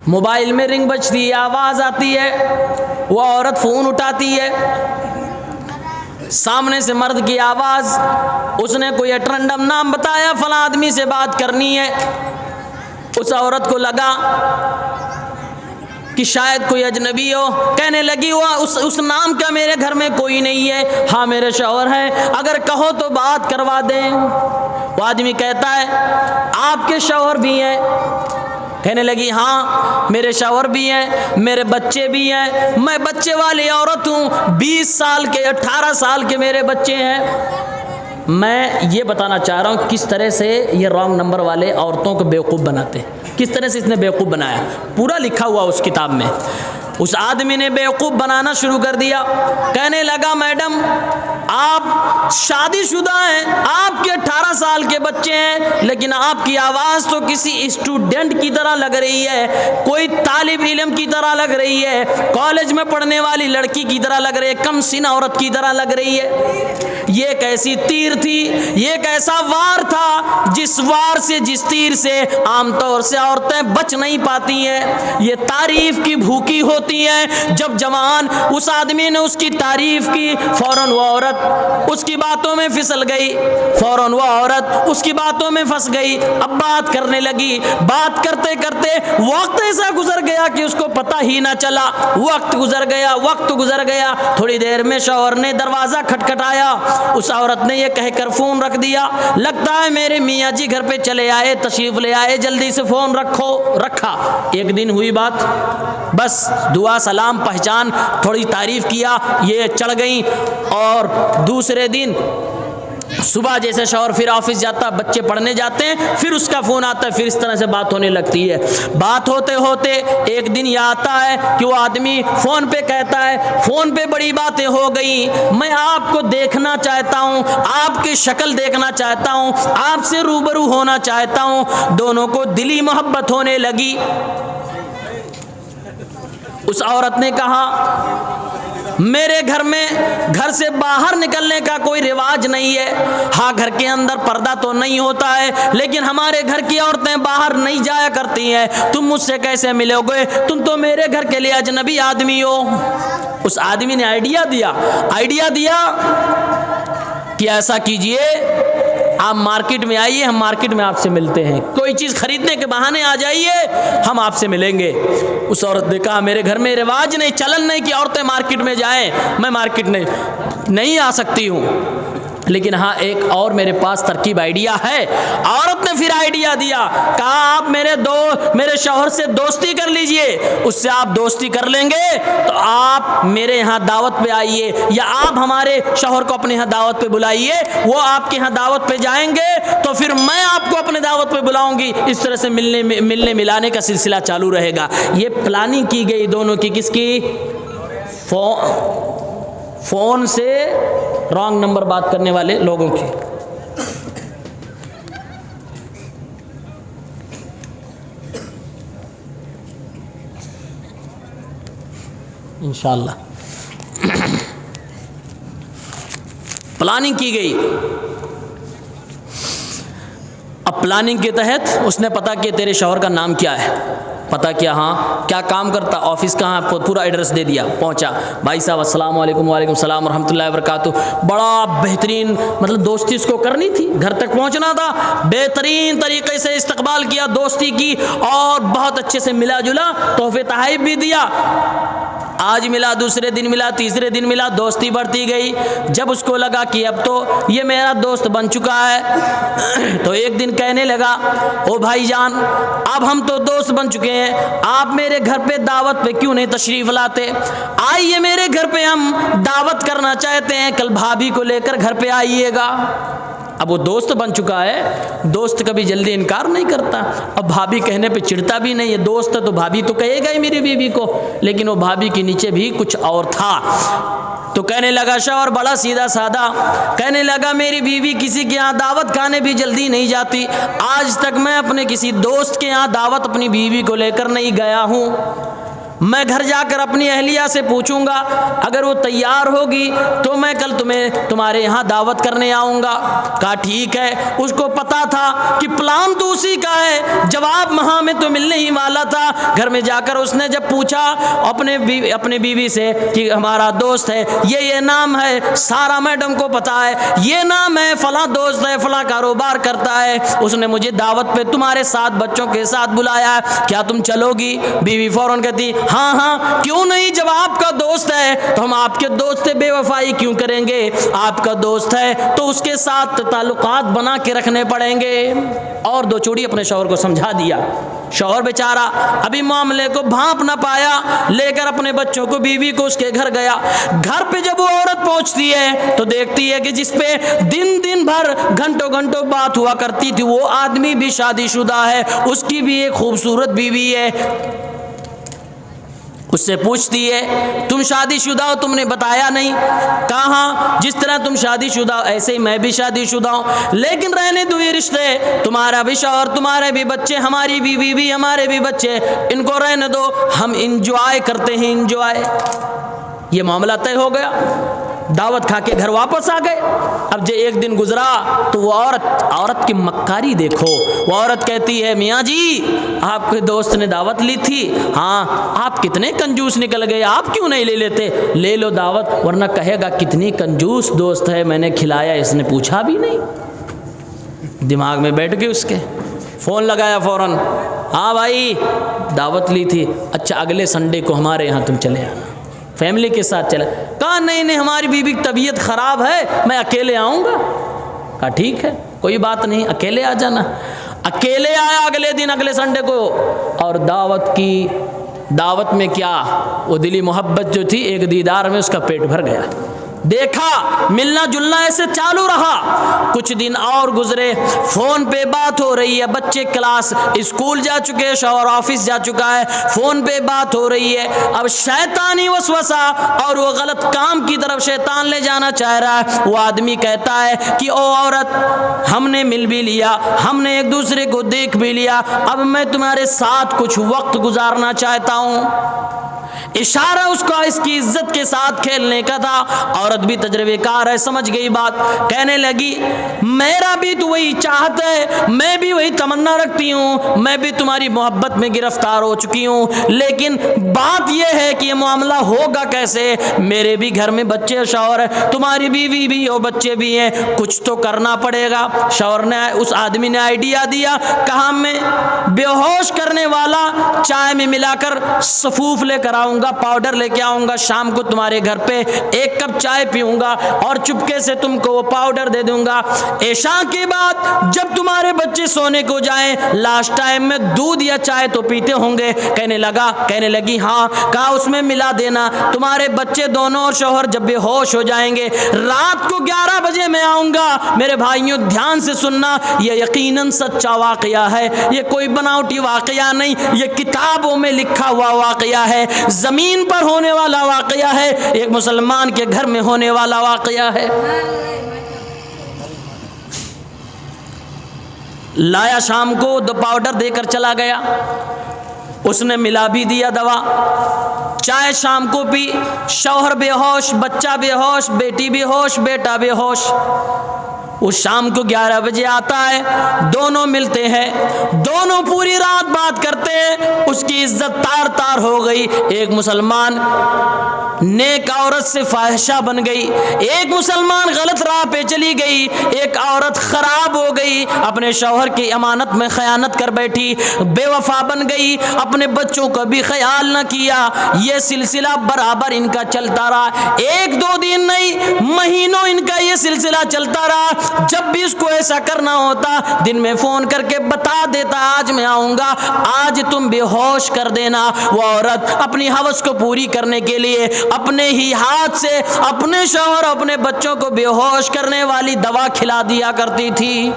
Mobile में ring बजती है, आवाज़ आती है, वो औरत फ़ोन उठाती है, सामने से मर्द की आवाज़, उसने कोई रैंडम नाम बताया, फला आदमी से बात करनी है। उस औरत को लगा कि शायद कोई अजनबी हो, कहने लगी हुआ उस नाम का मेरे घर में कोई नहीं है। हाँ मेरे शौहर हैं, अगर कहो तो बात करवा दें। वो आदमी कहता है आपके शौहर भी हैं? कहने लगी हाँ मेरे शौहर भी हैं, मेरे बच्चे भी हैं, मैं बच्चे वाली औरत हूँ, 20 साल के 18 साल के मेरे बच्चे हैं। मैं ये बताना चाह रहा हूँ किस तरह से ये रॉन्ग नंबर वाले औरतों को बेवकूफ़ बनाते हैं, किस तरह से इसने बेवकूफ़ बनाया, पूरा लिखा हुआ उस किताब में। उस आदमी ने बेवकूफ़ बनाना शुरू कर दिया, कहने लगा मैडम आप शादीशुदा हैं, आपके 18 साल के बच्चे हैं, लेकिन आपकी आवाज़ तो किसी स्टूडेंट की तरह लग रही है, कोई तालिब इल्म की तरह लग रही है, कॉलेज में पढ़ने वाली लड़की की तरह लग रही है, कम सिन औरत की तरह लग रही है। ये कैसी तीर थी, ये कैसा वार था जिस वार से, जिस तीर से आमतौर से औरतें बच नहीं पाती हैं। ये तारीफ की भूखी होती है। जब जवान उस आदमी ने उसकी तारीफ की, फौरन वो औरत उसकी बातों में फिसल गई, फौरन वो औरत उसकी बातों में फंस गई। अब बात करने लगी, बात करते करते वक्त ऐसा गुजर गया कि उसको पता ही ना चला। वक्त गुजर गया, वक्त गुजर गया। थोड़ी देर में शौहर ने दरवाज़ा खटखटाया, उस औरत ने यह कहकर फ़ोन रख दिया, लगता है मेरे मियाँ जी घर पे चले आए, तशरीफ़ ले आए, जल्दी से फ़ोन रखो। रखा। एक दिन हुई बात, बस दुआ सलाम पहचान, थोड़ी तारीफ़ किया, ये चढ़ गई। और दूसरे दिन सुबह जैसे शौहर फिर ऑफिस जाता, बच्चे पढ़ने जाते हैं, फिर उसका फ़ोन आता है, फिर इस तरह से बात होने लगती है। बात होते होते एक दिन यह आता है कि वो आदमी फ़ोन पे कहता है फ़ोन पे बड़ी बातें हो गई, मैं आपको देखना चाहता हूँ, आपकी शक्ल देखना चाहता हूँ, आपसे रूबरू होना चाहता हूँ। दोनों को दिली मोहब्बत होने लगी। उस औरत ने कहा मेरे घर में घर से बाहर निकलने का कोई रिवाज नहीं है। हाँ घर के अंदर पर्दा तो नहीं होता है, लेकिन हमारे घर की औरतें बाहर नहीं जाया करती हैं। तुम मुझसे कैसे मिलोगे, तुम तो मेरे घर के लिए अजनबी आदमी हो। उस आदमी ने आइडिया दिया कि ऐसा कीजिए, आप मार्केट में आइए, हम मार्केट में आपसे मिलते हैं, कोई चीज़ खरीदने के बहाने आ जाइए, हम आपसे मिलेंगे। उस औरत ने कहा मेरे घर में रिवाज नहीं, चलन नहीं कि औरतें मार्केट में जाएं, मैं मार्केट नहीं आ सकती हूँ, लेकिन हाँ एक और मेरे पास तरकीब आइडिया है। औरत ने फिर आइडिया दिया, कहा आप मेरे शौहर से दोस्ती कर लीजिए, उससे आप दोस्ती कर लेंगे तो आप मेरे यहाँ दावत पे आइए, या आप हमारे शौहर को अपने यहाँ दावत पे बुलाइए, वो आपके यहाँ दावत पे जाएंगे तो फिर मैं आपको अपने दावत पे बुलाऊंगी। इस तरह से मिलने मिलाने का सिलसिला चालू रहेगा। ये प्लानिंग की गई दोनों की, किसकी? फ़ोन से रॉन्ग नंबर बात करने वाले लोगों की। इंशाअल्लाह प्लानिंग की गई। अब प्लानिंग के तहत उसने पता किया तेरे शौहर का नाम क्या है, पता किया, हाँ क्या काम करता, ऑफिस कहाँ, पूरा एड्रेस दे दिया। पहुँचा, भाई साहब अस्सलाम वालेकुम। वालेकुम सलाम रहमतुल्लाहि व बरकातुहू। बड़ा बेहतरीन, मतलब दोस्ती उसको करनी थी, घर तक पहुँचना था, बेहतरीन तरीके से इस्तकबाल किया, दोस्ती की, और बहुत अच्छे से मिला जुला, तोहफे तहाइफ भी दिया। आज मिला, दूसरे दिन मिला, तीसरे दिन मिला, दोस्ती बढ़ती गई। जब उसको लगा कि अब तो ये मेरा दोस्त बन चुका है, तो एक दिन कहने लगा ओ भाईजान, अब हम तो दोस्त बन चुके हैं, आप मेरे घर पे दावत पे क्यों नहीं तशरीफ़ लाते? आइए मेरे घर पे, हम दावत करना चाहते हैं, कल भाभी को लेकर घर पे आइएगा। अब वो दोस्त बन चुका है, दोस्त कभी जल्दी इनकार नहीं करता। अब भाभी कहने पे चिढ़ता भी नहीं है, दोस्त है तो भाभी तो कहेगा ही मेरी बीवी को, लेकिन वो भाभी के नीचे भी कुछ और था। तो कहने लगा शौहर बड़ा सीधा साधा, कहने लगा मेरी बीवी किसी के यहाँ दावत खाने भी जल्दी नहीं जाती, आज तक मैं अपने किसी दोस्त के यहाँ दावत अपनी बीवी को लेकर नहीं गया हूँ। मैं घर जाकर अपनी अहलिया से पूछूंगा, अगर वो तैयार होगी तो मैं कल तुम्हें तुम्हारे यहाँ दावत करने आऊँगा। कहा ठीक है। उसको पता था कि प्लान तो उसी का है, जवाब वहाँ में तो मिलने ही वाला था। घर में जाकर उसने जब पूछा अपने बीवी से कि हमारा दोस्त है, ये नाम है, सारा मैडम को पता है, ये नाम है, फला दोस्त है, फला कारोबार करता है, उसने मुझे दावत पे तुम्हारे साथ बच्चों के साथ बुलाया, क्या तुम चलोगी? बीवी फौरन कहती हाँ हाँ क्यों नहीं, जब आपका दोस्त है तो हम आपके दोस्त से बेवफाई क्यों करेंगे? आपका दोस्त है तो उसके साथ ताल्लुकात बना के रखने पड़ेंगे। और दो चूड़ी अपने शौहर को समझा दिया। शौहर बेचारा अभी मामले को भांप ना पाया, लेकर अपने बच्चों को, बीवी को उसके घर गया। घर पे जब वो औरत पहुंचती है तो देखती है कि जिसपे दिन भर घंटों घंटों बात हुआ करती थी, वो आदमी भी शादीशुदा है, उसकी भी एक खूबसूरत बीवी है। उससे पूछती है तुम शादीशुदा हो? तुमने बताया नहीं। कहा जिस तरह तुम शादीशुदा हो ऐसे ही मैं भी शादीशुदा हूँ, लेकिन रहने दो ये रिश्ते, तुम्हारा भी शौहर, तुम्हारे भी बच्चे, हमारी भी बीवी, हमारे भी बच्चे, इनको रहने दो, हम इंजॉय करते हैं, इंजॉय। ये मामला तय हो गया। दावत खा के घर वापस आ गए। अब जो एक दिन गुजरा तो वो औरत की मक्कारी देखो। वो औरत कहती है मियाँ जी आपके दोस्त ने दावत ली थी, हाँ आप कितने कंजूस निकल गए, आप क्यों नहीं ले लेते? ले लो दावत, वरना कहेगा कितनी कंजूस दोस्त है, मैंने खिलाया इसने पूछा भी नहीं। दिमाग में बैठ गई उसके। फ़ोन लगाया फ़ौरन, हाँ भाई दावत ली थी, अच्छा अगले संडे को हमारे यहाँ तुम चले आना, फैमिली के साथ चले। कहा नहीं हमारी बीवी की तबीयत ख़राब है, मैं अकेले आऊँगा। कहा ठीक है कोई बात नहीं, अकेले आ जाना। अकेले आया अगले दिन, अगले संडे को, और दावत में क्या, वो दिली मोहब्बत जो थी एक दीदार में उसका पेट भर गया। देखा मिलना जुलना ऐसे चालू रहा। कुछ दिन और गुजरे, फ़ोन पे बात हो रही है, बच्चे क्लास स्कूल जा चुके हैं, शौहर ऑफिस जा चुका है, फ़ोन पे बात हो रही है। अब शैतानी वसवसा और वो गलत काम की तरफ शैतान ले जाना चाह रहा है। वो आदमी कहता है कि ओ औरत हमने मिल भी लिया, हमने एक दूसरे को देख भी लिया, अब मैं तुम्हारे साथ कुछ वक्त गुजारना चाहता हूँ। इशारा उसका इसकी इज्जत के साथ खेलने का था। औरत भी तजर्बेकार है, समझ गई बात। कहने लगी मेरा भी तो वही चाहत है, मैं भी वही तमन्ना रखती हूँ, मैं भी तुम्हारी मोहब्बत में गिरफ्तार हो चुकी हूँ, लेकिन बात यह है कि ये मामला होगा कैसे? मेरे भी घर में बच्चे शौहर है, तुम्हारी बीवी भी हो, बच्चे भी हैं, कुछ तो करना पड़ेगा। शौहर ने, उस आदमी ने आइडिया दिया, कहा मैं बेहोश करने वाला चाय में मिलाकर सफूफ लेकर आऊँगा, पाउडर लेके आऊंगा, शाम को तुम्हारे घर पे एक कप चाय पीऊंगा और चुपके से तुमको वो पाउडर दे दूंगा। ऐशा के बाद जब तुम्हारे बच्चे सोने को जाएं, लास्ट टाइम में दूध या चाय तो पीते होंगे। कहने लगी हाँ। कहा उसमें मिला देना, तुम्हारे बच्चे दोनों और शौहर जब बेहोश हो जाएंगे, रात को 11 बजे मैं आऊंगा। मेरे भाइयों ध्यान से सुनना, ये यकीनन सच्चा वाकया है, ये कोई बनावटी वाकया नहीं, ये किताबों में लिखा हुआ वाकया है, जमीन पर होने वाला वाकया है, एक मुसलमान के घर में होने वाला वाकया है। लाया शाम को, दो पाउडर देकर चला गया, उसने मिला भी दिया दवा। चाय शाम को पी, शौहर बेहोश, बच्चा बेहोश, बेटी बेहोश, बेटा बेहोश। उस शाम को 11 बजे आता है, दोनों मिलते हैं, दोनों पूरी रात बात करते हैं। उसकी इज्जत तार तार हो गई। एक मुसलमान नेक औरत से फाहिशा बन गई, एक मुसलमान गलत राह पे चली गई, एक औरत खराब हो गई, अपने शौहर की अमानत में खयानत कर बैठी, बेवफा बन गई, अपने बच्चों का भी ख्याल न किया। ये सिलसिला बराबर इनका चलता रहा, 1-2 दिन नहीं, महीनों इनका ये सिलसिला चलता रहा। जब भी इसको ऐसा करना होता, दिन में फोन करके बता देता आज मैं आऊंगा, आज तुम बेहोश कर देना। वो औरत अपनी हवस को पूरी करने के लिए अपने ही हाथ से अपने शौहर, अपने बच्चों को बेहोश करने वाली दवा खिला दिया करती थी।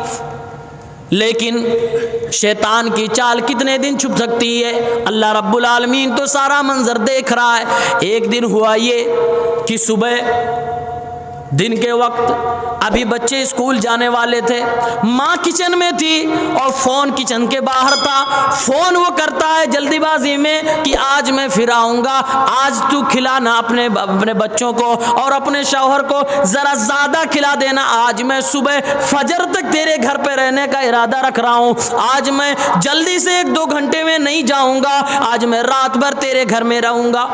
लेकिन शैतान की चाल कितने दिन छुप सकती है? अल्लाह रब्बुल आलमीन तो सारा मंजर देख रहा है। एक दिन हुआ ये कि सुबह दिन के वक्त अभी बच्चे स्कूल जाने वाले थे, माँ किचन में थी और फ़ोन किचन के बाहर था। फ़ोन वो करता है जल्दीबाजी में कि आज मैं फिर आऊँगा, आज तू खिलाना अपने बच्चों को और अपने शौहर को ज़रा ज़्यादा खिला देना। आज मैं सुबह फजर तक तेरे घर पे रहने का इरादा रख रहा हूँ, आज मैं जल्दी से 1-2 घंटे में नहीं जाऊँगा, आज मैं रात भर तेरे घर में रहूँगा।